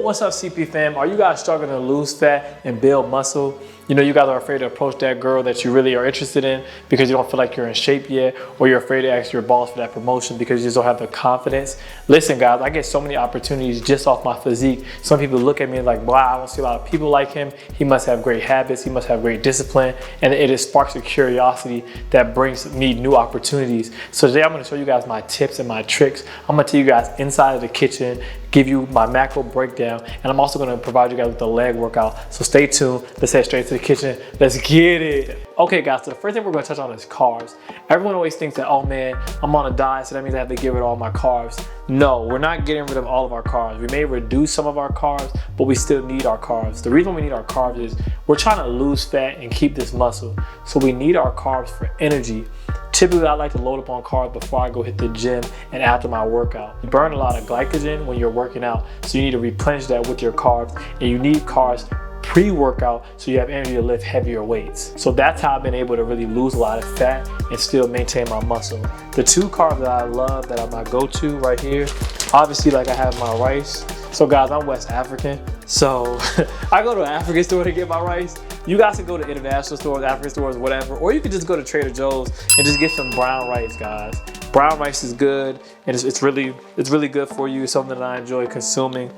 What's up, CP fam? Are you guys struggling to lose fat and build muscle? You know, you guys are afraid to approach that girl that you really are interested in because you don't feel like you're in shape yet, or you're afraid to ask your boss for that promotion because you just don't have the confidence. Listen, guys, I get so many opportunities just off my physique. Some people look at me like, wow, I don't see a lot of people like him. He must have great habits. He must have great discipline. And it sparks a curiosity that brings me new opportunities. So today I'm going to show you guys my tips and my tricks. I'm going to tell you guys inside of the kitchen, give you my macro breakdown, and I'm also going to provide you guys with a leg workout. So stay tuned. Let's head straight to the kitchen. Let's get it. Okay, guys, so the first thing we're going to touch on is carbs. Everyone always thinks that, oh man, I'm on a diet, so that means I have to get rid of all my carbs. No, we're not getting rid of all of our carbs. We may reduce some of our carbs, but we still need our carbs. The reason we need our carbs is we're trying to lose fat and keep this muscle. So we need our carbs for energy. Typically, I like to load up on carbs before I go hit the gym and after my workout. You burn a lot of glycogen when you're working out, so you need to replenish that with your carbs, and you need carbs pre-workout so you have energy to lift heavier weights. So that's how I've been able to really lose a lot of fat and still maintain my muscle. The two carbs that I love, that are my go-to right here, obviously, like I have my rice. So guys, I'm West African, so I go to an African store to get my rice. You guys can go to international stores, African stores, whatever, or you can just go to Trader Joe's and just get some brown rice, guys. Brown rice is good, and it's really good for you. It's something that I enjoy consuming.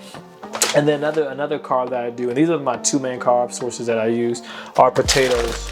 And then another carb that I do, and these are my two main carb sources that I use, are potatoes.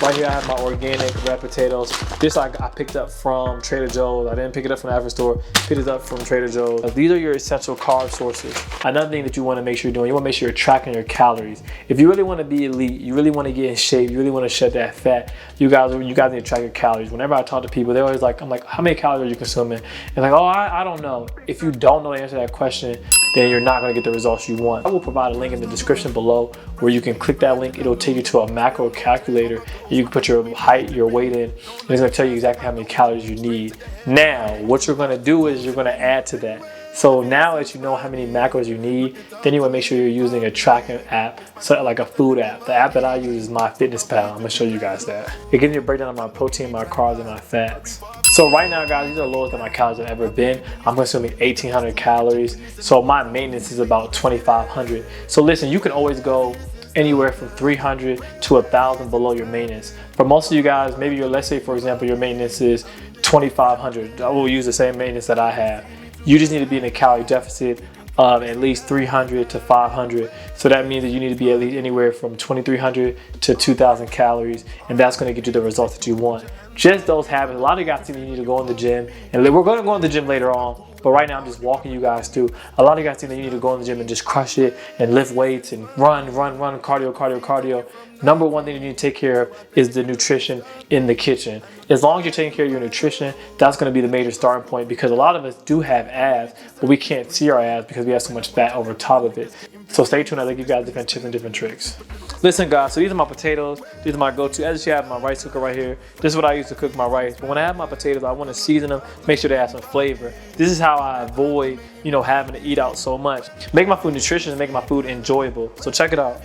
Right here I have my organic red potatoes. This I picked up from Trader Joe's. I didn't pick it up from the African store, picked it up from Trader Joe's. These are your essential carb sources. Another thing that you want to make sure you're doing, you want to make sure you're tracking your calories. If you really want to be elite, you really want to get in shape, you really want to shed that fat, you guys need to track your calories. Whenever I talk to people, they're always like, I'm like, how many calories are you consuming? And like, oh, I don't know. If you don't know the answer to that question, then you're not going to get the results you want. I will provide a link in the description below where you can click that link. It'll take you to a macro calculator. You can put your height, your weight in, and it's going to tell you exactly how many calories you need. Now, what you're going to do is you're going to add to that. So now that you know how many macros you need, then you want to make sure you're using a tracking app, so like a food app. The app that I use is MyFitnessPal. I'm going to show you guys that. It gives you a breakdown of my protein, my carbs, and my fats. So right now, guys, these are the lowest that my calories have ever been. I'm consuming 1,800 calories. So my maintenance is about 2,500. So listen, you can always go anywhere from 300 to 1,000 below your maintenance. For most of you guys, maybe let's say, for example, your maintenance is 2,500. I will use the same maintenance that I have. You just need to be in a calorie deficit of at least 300 to 500. So that means that you need to be at least anywhere from 2,300 to 2,000 calories, and that's going to get you the results that you want. Just those habits. A lot of you guys think you need to go in the gym, and we're going to go in the gym later on, but right now I'm just walking you guys through. A lot of you guys think that you need to go in the gym and just crush it and lift weights and run, cardio. Number one thing you need to take care of is the nutrition in the kitchen. As long as you're taking care of your nutrition, that's going to be the major starting point, because a lot of us do have abs, but we can't see our abs because we have so much fat over top of it. So stay tuned as I give you guys different tips and different tricks. Listen, guys, so these are my potatoes. These are my go-to. As you have my rice cooker right here. This is what I use to cook my rice. But when I have my potatoes, I want to season them, make sure they have some flavor. This is how I avoid, having to eat out so much. Make my food nutritious and make my food enjoyable. So check it out.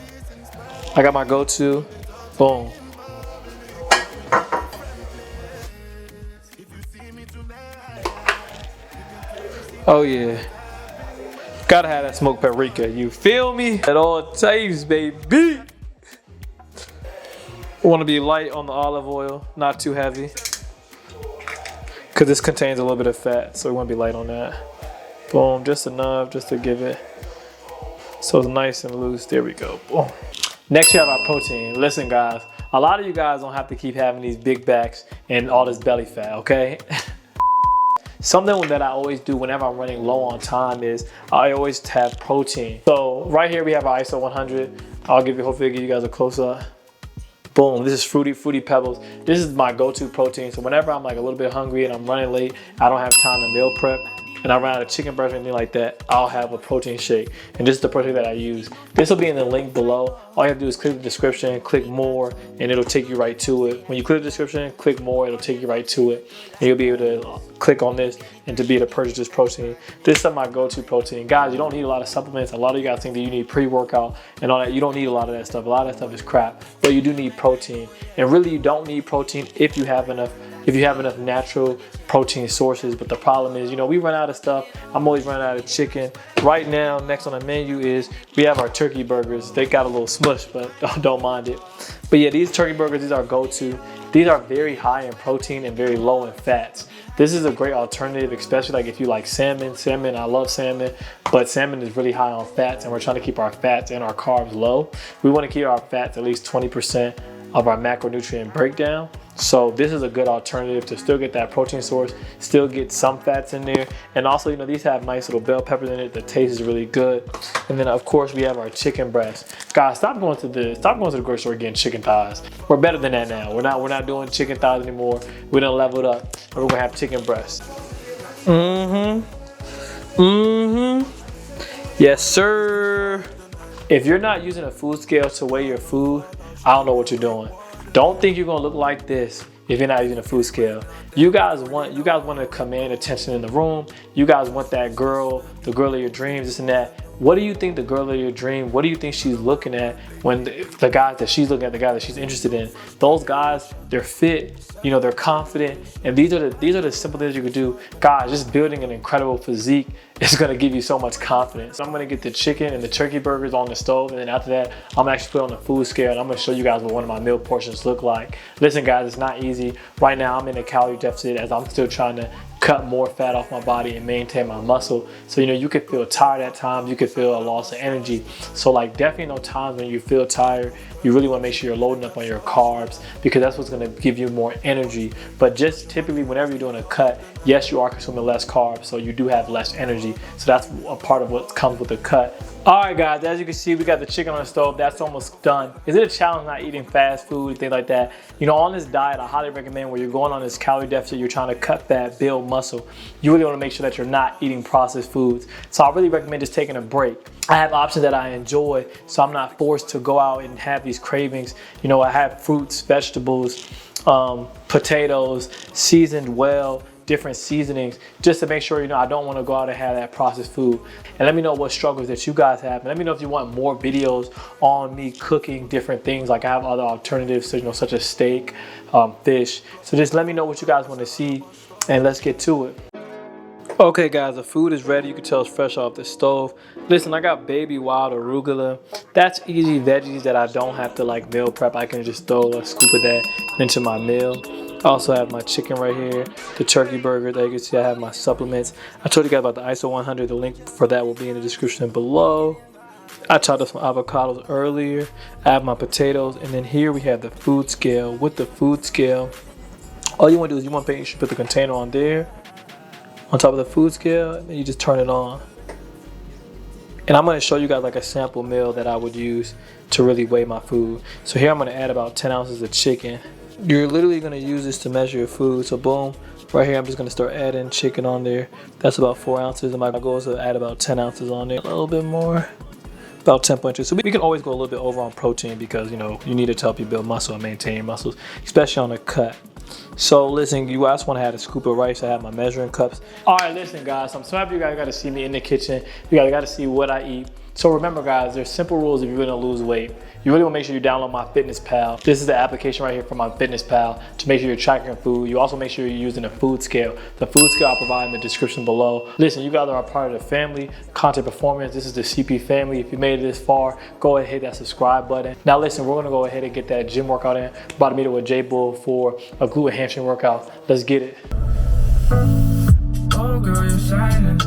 I got my go-to. Boom. Oh yeah. Gotta have that smoked paprika, you feel me? At all times, baby. Want to be light on the olive oil, not too heavy, because this contains a little bit of fat, so we want to be light on that. Boom, just enough, just to give it so it's nice and loose. There we go. Boom. Next, you have our protein. Listen, guys, a lot of you guys don't have to keep having these big backs and all this belly fat, okay? Something that I always do whenever I'm running low on time is I always have protein. So right here we have our ISO 100. Hopefully give you guys a close up. Boom, this is Fruity Pebbles. This is my go-to protein. So whenever I'm like a little bit hungry and I'm running late, I don't have time to meal prep, and I run out of chicken breast or anything like that, I'll have a protein shake. And this is the protein that I use. This will be in the link below. All you have to do is click the description, click more, and it'll take you right to it. When you click the description, click more, it'll take you right to it. And you'll be able to click on this and to be able to purchase this protein. This is my go-to protein. Guys, you don't need a lot of supplements. A lot of you guys think that you need pre-workout and all that. You don't need a lot of that stuff. A lot of that stuff is crap. But you do need protein. And really, you don't need protein if you have enough if you have enough natural protein sources. But the problem is, you know, we run out of stuff. I'm always running out of chicken. Right now, next on the menu is we have our turkey burgers. They got a little smush, but don't mind it. But yeah, these turkey burgers, these are go-to. These are very high in protein and very low in fats. This is a great alternative, especially like if you like salmon. Salmon, I love salmon, but salmon is really high on fats, and we're trying to keep our fats and our carbs low. We want to keep our fats at least 20% of our macronutrient breakdown. So this is a good alternative to still get that protein source, still get some fats in there. And also, you know, these have nice little bell peppers in it. The taste is really good. And then of course we have our chicken breast. Guys, stop going to the grocery store getting chicken thighs. We're better than that now. We're not doing chicken thighs anymore. We done leveled up. And we're gonna have chicken breast. Yes, sir. If you're not using a food scale to weigh your food, I don't know what you're doing. Don't think you're gonna look like this if you're not using a food scale. You guys want to command attention in the room. You guys want that girl, the girl of your dreams, this and that. What do you think the girl of your dream, what do you think she's looking at when the guy that she's looking at, the guy that she's interested in? Those guys, they're fit, you know, they're confident, and these are the simple things you could do. Guys, just building an incredible physique is gonna give you so much confidence. So I'm gonna get the chicken and the turkey burgers on the stove, and then after that, I'm gonna actually put on the food scale, and I'm gonna show you guys what one of my meal portions look like. Listen guys, it's not easy. Right now, I'm in a calorie deficit as I'm still trying to cut more fat off my body and maintain my muscle. So, you know, you could feel tired at times, you could feel a loss of energy. So like definitely no times when you feel tired, you really want to make sure you're loading up on your carbs, because that's what's going to give you more energy. But just typically whenever you're doing a cut, yes, you are consuming less carbs, so you do have less energy. So that's a part of what comes with the cut. All right guys, as you can see, we got the chicken on the stove. That's almost done. Is it a challenge not eating fast food, things like that? You know, on this diet, I highly recommend where you're going on this calorie deficit, you're trying to cut fat, build muscle. You really want to make sure that you're not eating processed foods. So I really recommend just taking a break. I have options that I enjoy, so I'm not forced to go out and have these cravings. You know, I have fruits, vegetables, potatoes, seasoned well, different seasonings, just to make sure, you know, I don't want to go out and have that processed food. And let me know what struggles that you guys have. And let me know if you want more videos on me cooking different things. Like I have other alternatives, so, you know, such as steak, fish. So just let me know what you guys want to see, and let's get to it. Okay guys, the food is ready. You can tell it's fresh off the stove. Listen, I got baby wild arugula. That's easy veggies that I don't have to like meal prep. I can just throw a scoop of that into my meal. I also have my chicken right here, the turkey burger. There you can see I have my supplements. I told you guys about the ISO 100. The link for that will be in the description below. I chopped up some avocados earlier. I have my potatoes, and then here we have the food scale. With the food scale, all you want to do is you should put the container on there, on top of the food scale, and then you just turn it on. And I'm going to show you guys like a sample meal that I would use to really weigh my food. So here I'm going to add about 10 ounces of chicken. You're literally going to use this to measure your food. So boom, right here I'm just going to start adding chicken on there. That's about 4 ounces, and my goal is to add about 10 ounces on there. A little bit more, about 10.2. So we can always go a little bit over on protein, because, you know, you need it to help you build muscle and maintain your muscles, especially on a cut. So listen, you guys want to have a scoop of rice. I have my measuring cups. All right, listen guys, I'm so happy you guys got to see me in the kitchen. You guys got to see what I eat. So remember guys, there's simple rules if you're going to lose weight. You really want to make sure you download MyFitnessPal. This is the application right here for MyFitnessPal to make sure you're tracking your food. You also make sure you're using a food scale. The food scale I'll provide in the description below. Listen, you guys are a part of the family, Content Performance. This is the CP family. If you made it this far, go ahead and hit that subscribe button. Now listen, we're going to go ahead and get that gym workout in. About to meet up with J Bull for a glute and hamstring workout. Let's get it. Oh girl, you're shining.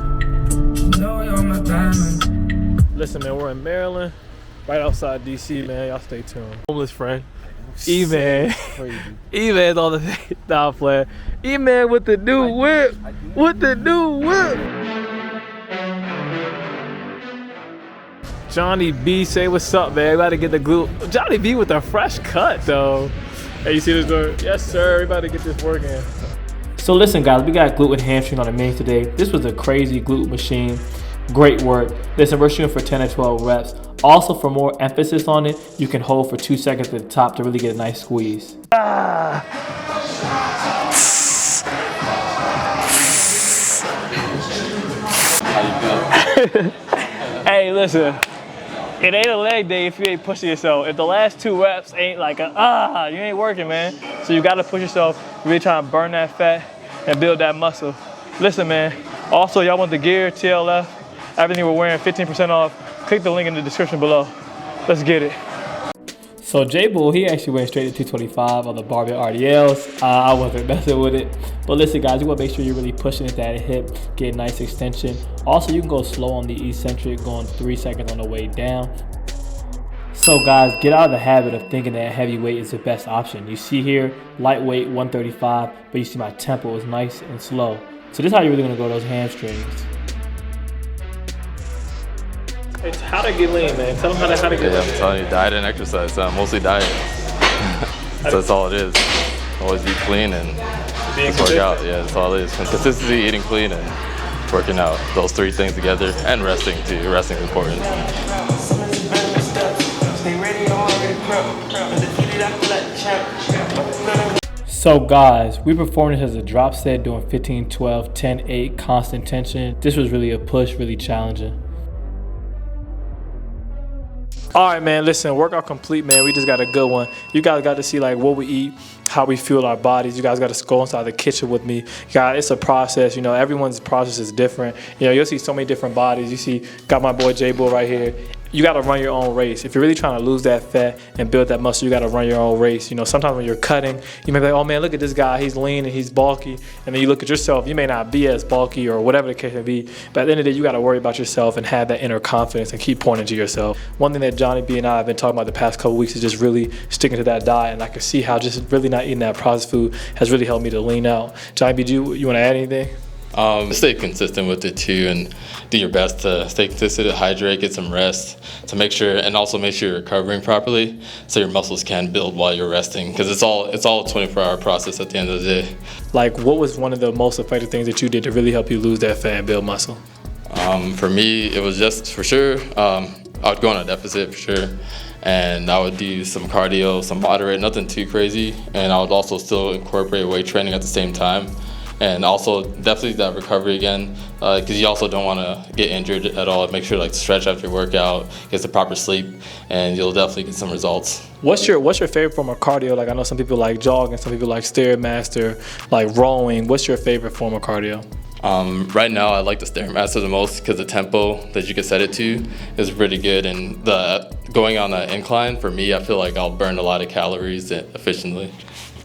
You know you're my diamond. Listen man, we're in Maryland, right outside DC, man. Y'all stay tuned. Homeless friend, E-Man. E-Man's on the down flat. E-Man with the new whip. With the new whip. Johnny B, say what's up, man. About to get the glute. Johnny B with a fresh cut, though. Hey, you see this door? Yes, sir. We about to get this working. So listen, guys, we got glute and hamstring on the menu today. This was a crazy glute machine. Great work. Listen, we're shooting for 10 to 12 reps. Also, for more emphasis on it, you can hold for 2 seconds at the top to really get a nice squeeze. Hey, listen. It ain't a leg day if you ain't pushing yourself. If the last 2 reps ain't like you ain't working, man. So you gotta push yourself, really trying to burn that fat and build that muscle. Listen, man, also y'all want the gear, TLF, everything we're wearing, 15% off. Click the link in the description below. Let's get it. So J-Bull, he actually went straight to 225 on the Barbell Rdls. I wasn't messing with it. But listen guys, you wanna make sure you're really pushing at that hip, get a nice extension. Also, you can go slow on the eccentric, going 3 seconds on the way down. So guys, get out of the habit of thinking that heavyweight is the best option. You see here, lightweight 135, but you see my tempo is nice and slow. So this is how you're really gonna go those hamstrings. It's how to get lean, man. Tell them how to get lean. Yeah, I'm telling you, diet and exercise. Mostly diet. So that's all it is. Always eat clean and just work out. Yeah, that's all it is. Consistency, eating clean, and working out. Those 3 things together, and resting too. Resting is important. So guys, we performed this as a drop set doing 15, 12, 10, 8, constant tension. This was really a push, really challenging. All right, man, listen, workout complete, man. We just got a good one. You guys got to see like what we eat, how we fuel our bodies. You guys got to go inside the kitchen with me. Guys, it's a process. You know, everyone's process is different. You know, you'll see so many different bodies. You see, got my boy J-Bull right here. You got to run your own race. If you're really trying to lose that fat and build that muscle, you got to run your own race. You know, sometimes when you're cutting, you may be like, oh man, look at this guy, he's lean and he's bulky. And then you look at yourself, you may not be as bulky or whatever the case may be. But at the end of the day, you got to worry about yourself and have that inner confidence and keep pointing to yourself. One thing that Johnny B and I have been talking about the past couple weeks is just really sticking to that diet. And I can see how just really not eating that processed food has really helped me to lean out. Johnny B, you want to add anything? Stay consistent with it too, and do your best to stay consistent, hydrate, get some rest, to make sure, and also make sure you're recovering properly, so your muscles can build while you're resting. Because it's all a 24-hour process at the end of the day. Like, what was one of the most effective things that you did to really help you lose that fat and build muscle? For me, it was just for sure. I would go on a deficit for sure, and I would do some cardio, some moderate, nothing too crazy, and I would also still incorporate weight training at the same time. And also definitely that recovery again, because you also don't want to get injured at all. Make sure like to stretch after your workout, get the proper sleep, and you'll definitely get some results. What's your favorite form of cardio? Like I know some people like jogging, some people like Stairmaster, like rowing. What's your favorite form of cardio? Right now I like the Stairmaster the most because the tempo that you can set it to is pretty good, and the going on an incline for me, I feel like I'll burn a lot of calories efficiently.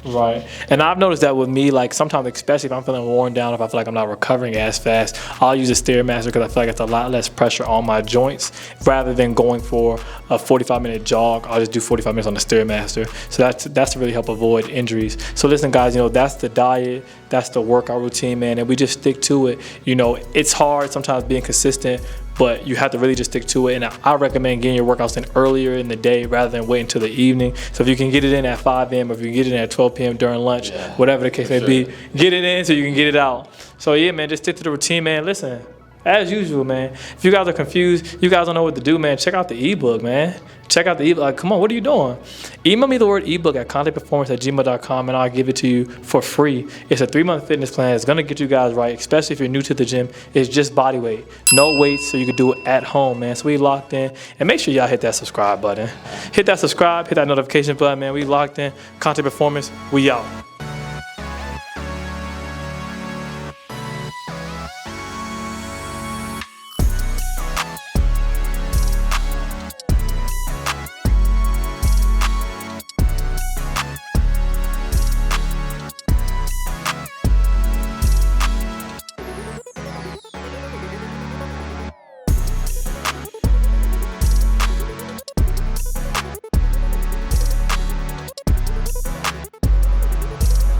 Right. And I've noticed that with me, like sometimes, especially if I'm feeling worn down, if I feel like I'm not recovering as fast, I'll use a Stairmaster because I feel like it's a lot less pressure on my joints rather than going for a 45-minute jog. I'll just do 45 minutes on the Stairmaster. So that's to really help avoid injuries. So listen, guys, you know, that's the diet, that's the workout routine, man, and we just stick to it. You know, it's hard sometimes being consistent, but you have to really just stick to it. And I recommend getting your workouts in earlier in the day rather than waiting until the evening. So if you can get it in at 5 a.m. or if you can get it in at 12 p.m. during lunch, whatever the case may be, get it in so you can get it out. So yeah, man, just stick to the routine, man. Listen, as usual, man, if you guys are confused, you guys don't know what to do, man, check out the ebook, man. Check out the ebook. Like, come on, what are you doing? Email me the word ebook at contactperformance@gmail.com and I'll give it to you for free. It's a 3-month fitness plan. It's going to get you guys right, especially if you're new to the gym. It's just body weight. No weights, so you can do it at home, man. So we locked in. And make sure y'all hit that subscribe button. Hit that subscribe, hit that notification button, man. We locked in. Contact Performance, we out.